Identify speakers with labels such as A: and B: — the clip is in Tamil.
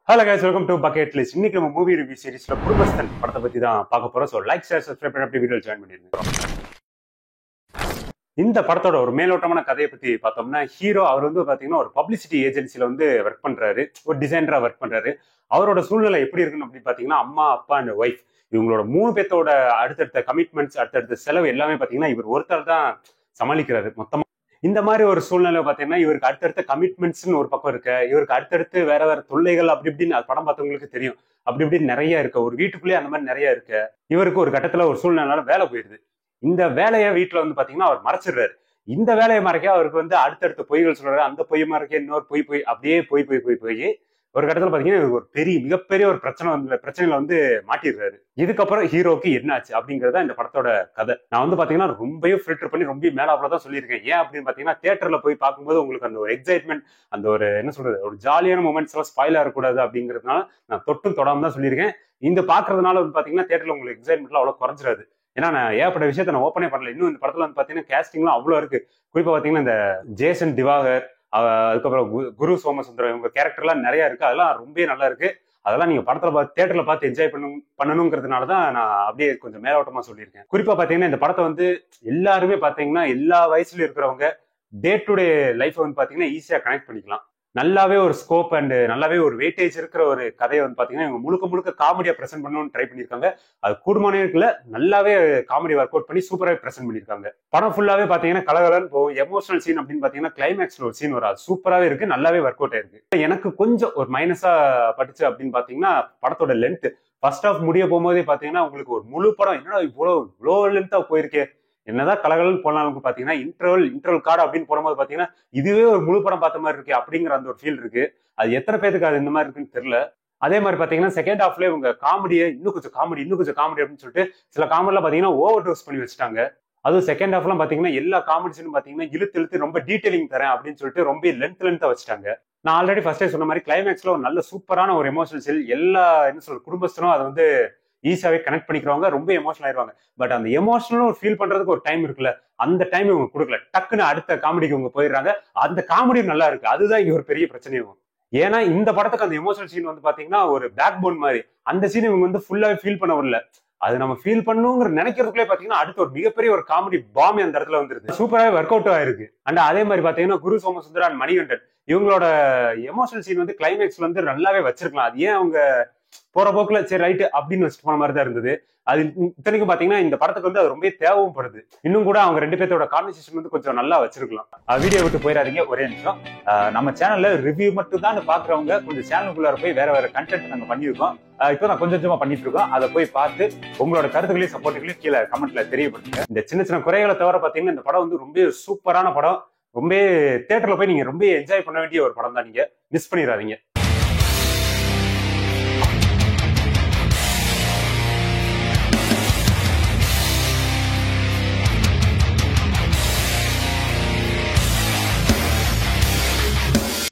A: Hello guys, welcome to bucket list. இன்னைக்கு நம்ம மூவி ரிவ்யூ சீரிஸ்ல குடும்பஸ்தன் படத்தை பத்தி தான் பார்க்க போறோம். ஸோ லைக், ஷேர், சப்ஸ்கிரைப் பண்ணி வீடியோ ஜாயின் பண்ணிருக்கோம். இந்த படத்தோட ஒரு மேலோட்டமான கதையை பத்தி பார்த்தோம்னா, ஹீரோ அவர் வந்து பாத்தீங்கன்னா ஒரு பப்ளிசிட்டி ஏஜென்சில வந்து ஒர்க் பண்றாரு, ஒரு டிசைனரா ஒர்க் பண்றாரு. அவரோட சூழ்நிலை எப்படி இருக்குன்னு அப்படின்னு பாத்தீங்கன்னா, அம்மா, அப்பா அண்ட் ஒய்ஃப் இவங்களோட 3 பேர்த்தோட அடுத்தடுத்த கமிட்மெண்ட்ஸ், அடுத்தடுத்த செலவு எல்லாமே பாத்தீங்கன்னா இவர் ஒருத்தர் தான் சமாளிக்கிறாரு மொத்தமா. இந்த மாதிரி ஒரு சூழ்நிலை பாத்தீங்கன்னா இவருக்கு அடுத்தடுத்த கமிட்மெண்ட்ஸ்னு ஒரு பக்கம் இருக்கு, இவருக்கு அடுத்தடுத்து வேற வேற தொல்லைகள் அப்படி இப்படின்னு அது படம் பார்த்தவங்களுக்கு தெரியும். அப்படி இப்படின்னு நிறைய இருக்கு, ஒரு வீட்டுக்குள்ளேயே அந்த மாதிரி நிறைய இருக்கு. இவருக்கு ஒரு கட்டத்துல ஒரு சூழ்நிலையால வேலை போயிடுது. இந்த வேலையை வீட்டுல வந்து பாத்தீங்கன்னா அவர் மறைச்சிடுறாரு. இந்த வேலையை மறைக்க அவருக்கு வந்து அடுத்தடுத்த பொய்கள் சொல்றாரு, அந்த பொய் மறைக்க இன்னொரு பொய் அப்படியே போய் ஒரு கட்டத்துல பாத்தீங்கன்னா ஒரு மிகப்பெரிய ஒரு பிரச்சனையில வந்து மாட்டிடுறாரு. இதுக்கப்புறம் ஹீரோக்கு என்ன ஆச்சு அப்படிங்கறத இந்த படத்தோட கதை. நான் வந்து பாத்தீங்கன்னா ரொம்பவே ஃபில்டர் பண்ணி ரொம்ப மேலாப்ல தான் சொல்லியிருக்கேன். ஏன் அப்படின்னு பாத்தீங்கன்னா தியேட்டர்ல போய் பார்க்கும்போது உங்களுக்கு அந்த ஒரு எக்ஸைட்மெண்ட், அந்த ஒரு என்ன சொல்றது, ஒரு ஜாலியான மூமெண்ட்ஸ் எல்லாம் ஸ்பாயில் ஆகக்கூடாது அப்படிங்கிறதுனால நான் தொட்டும் தொடாம தான் சொல்லியிருக்கேன். இந்த பாக்குறதுனால வந்து பாத்தீங்கன்னா தியேட்டர்ல உங்களுக்கு எக்ஸைட்மெண்ட்லாம் அவ்வளவு குறைஞ்சிடாது. ஏன்னா நான் ஏகப்பட்ட விஷயத்த நான் ஓப்பனே பண்ணல. இன்னும் இந்த படத்துல வந்து பாத்தீங்கன்னா கேஸ்டிங்லாம் அவ்வளவு இருக்கு. குறிப்பா பாத்தீங்கன்னா இந்த ஜேசன் திவாகர், அதுக்கப்புறம் குரு சோமசுந்தரம், இவங்க கேரக்டர்லாம் நிறைய இருக்கு. அதெல்லாம் ரொம்ப நல்லா இருக்கு. அதெல்லாம் நீங்க படத்துல தியேட்டர்ல பார்த்து என்ஜாய் பண்ணணுங்கிறதுனாலதான் நான் அப்படியே கொஞ்சம் மேலோட்டமா சொல்லியிருக்கேன். குறிப்பா பாத்தீங்கன்னா இந்த படத்தை வந்து எல்லாருமே பாத்தீங்கன்னா எல்லா வயசுல இருக்கிறவங்க டே டு டே லைஃப் வந்து பாத்தீங்கன்னா ஈஸியா கனெக்ட் பண்ணிக்கலாம். நல்லாவே ஒரு ஸ்கோப் அண்ட் நல்லாவே ஒரு வெயிட்டேஜ் இருக்கிற ஒரு கதையை வந்து பாத்தீங்கன்னா இவங்க முழுக்க முழுக்க காமெடியா பிரசென்ட் பண்ணணும்னு ட்ரை பண்ணியிருக்காங்க. அது கூடுமானவர்களை நல்லாவே காமெடி ஒர்க் அவுட் பண்ணி சூப்பராக பிரசென்ட் பண்ணியிருக்காங்க. படம் ஃபுல்லாவே பாத்தீங்கன்னா கலகலன்னு போகும். எமோஷனல் சீன் அப்படின்னு பாத்தீங்கன்னா கிளைமேக்ஸ்ல ஒரு சீன் வரும், சூப்பராகவே இருக்கு, நல்லாவே ஒர்க் அவுட் ஆயிருக்கு. எனக்கு கொஞ்சம் ஒரு மைனஸா பட்டுச்சு அப்படின்னு பாத்தீங்கன்னா படத்தோட லென்த். ஃபர்ஸ்ட் ஹாஃப் முடிய போகும்போதே பாத்தீங்கன்னா உங்களுக்கு ஒரு முழு படம் என்னடா இவ்வளோ லென்த்தா போயிருக்கே, என்னதான் கலகலன்னு போனாலும் பாத்தீங்கன்னா இன்டர்வல் கார்டு அப்படின்னு போடும்போது பாத்தீங்கன்னா இதுவே ஒரு முழு படம் பார்த்த மாதிரி இருக்கு அப்படிங்கிற அந்த ஒரு ஃபீல் இருக்கு. அது எத்தனை பேருக்கு அது இந்த மாதிரி இருக்குன்னு தெரியல. அதே மாதிரி பாத்தீங்கன்னா செகண்ட் ஹாஃப்ல இவங்க காமெடியை இன்னும் கொஞ்சம் காமெடி அப்படின்னு சொல்லிட்டு சில காமெடிலாம் பாத்தீங்கன்னா ஓவர் டோஸ் பண்ணி வச்சுட்டாங்க. அதுவும் செகண்ட் ஹாஃப்லாம் பாத்தீங்கன்னா எல்லா காமெடிஸும் பாத்தீங்கன்னா இழுத்து ரொம்ப டீடைலிங் தரேன் அப்படின்னு சொல்லிட்டு ரொம்ப லென்த்தா வச்சுட்டாங்க. நான் ஆல்ரெடி ஃபர்ஸ்டே சொன்ன மாதிரி கிளைமேக்ஸ்ல ஒரு நல்ல சூப்பரான ஒரு எமோஷனல் செல், எல்லா என்ன சொல்ற குடும்பஸ்தரும் அதை வந்து ஈஸியாவே கனெக்ட் பண்ணிக்கிறவங்க, ரொம்ப எமோஷனல் ஆயிருவாங்க. பட் அந்த எமோஷனலும் ஃபீல் பண்றதுக்கு ஒரு டைம் இருக்குல்ல, அந்த டைம் இவங்க கொடுக்கல. டக்குன்னு அடுத்த காமெடிக்கு இவங்க போயிடுறாங்க. அந்த காமெடியும் நல்லா இருக்கு. அதுதான் இங்க ஒரு பெரிய பிரச்சனையும். ஏன்னா இந்த படத்துக்கு அந்த எமோஷனல் சீன் வந்து பாத்தீங்கன்னா ஒரு பேக் போன் மாதிரி, அந்த சீன் இவங்க வந்து ஃபுல்லாவே ஃபீல் பண்ண வரல. அது நம்ம ஃபீல் பண்ணுங்கிற நினைக்கிறதுக்குள்ளே பாத்தீங்கன்னா அடுத்த ஒரு மிகப்பெரிய ஒரு காமெடி பாம் அந்த இடத்துல வந்துருது. சூப்பராகவே ஒர்க் அவுட் ஆயிருக்கு. அண்ட் அதே மாதிரி பாத்தீங்கன்னா குரு சோமசுந்தரா அண்ட் மணிகண்டன் இவங்களோட எமோஷனல் சீன் வந்து கிளைமேக்ஸ்ல வந்து நல்லாவே வச்சிருக்கலாம். அது ஏன் அவங்க போற போக்குல சரி ரைட்டு அப்படின்னு வச்சுட்டு போன மாதிரி தான் இருந்தது. அது இத்தனைக்கும் பாத்தீங்கன்னா இந்த படத்துக்கு வந்து அது ரொம்ப தேவையும் படுது. இன்னும் கூட அவங்க 2 பேர்த்தோட கான்வர்சேஷன் வந்து கொஞ்சம் நல்லா வச்சிருக்கலாம். வீடியோ விட்டு போயிடாதீங்க. ஒரே நிமிஷம், நம்ம சேனல்ல ரிவ்யூ மட்டும் தான் பாக்குறவங்க கொஞ்சம் சேனலுக்குள்ளார போய் வேற கண்டென்ட் நாங்க பண்ணியிருக்கோம். இப்போ நான் கொஞ்சமா பண்ணிட்டு இருக்கோம். அதை போய் பார்த்து உங்களோட கருத்துக்களையும் சப்போர்ட்டுகளையும் கீழே கமெண்ட்ல தெரியப்படுத்துங்க. இந்த சின்ன குறைகளை தவிர பாத்தீங்கன்னா இந்த படம் வந்து ரொம்ப சூப்பரான படம். ரொம்ப தியேட்டர்ல போய் நீங்க ரொம்ப என்ஜாய் பண்ண வேண்டிய ஒரு படம் தான். நீங்க மிஸ் பண்ணிடாதீங்க.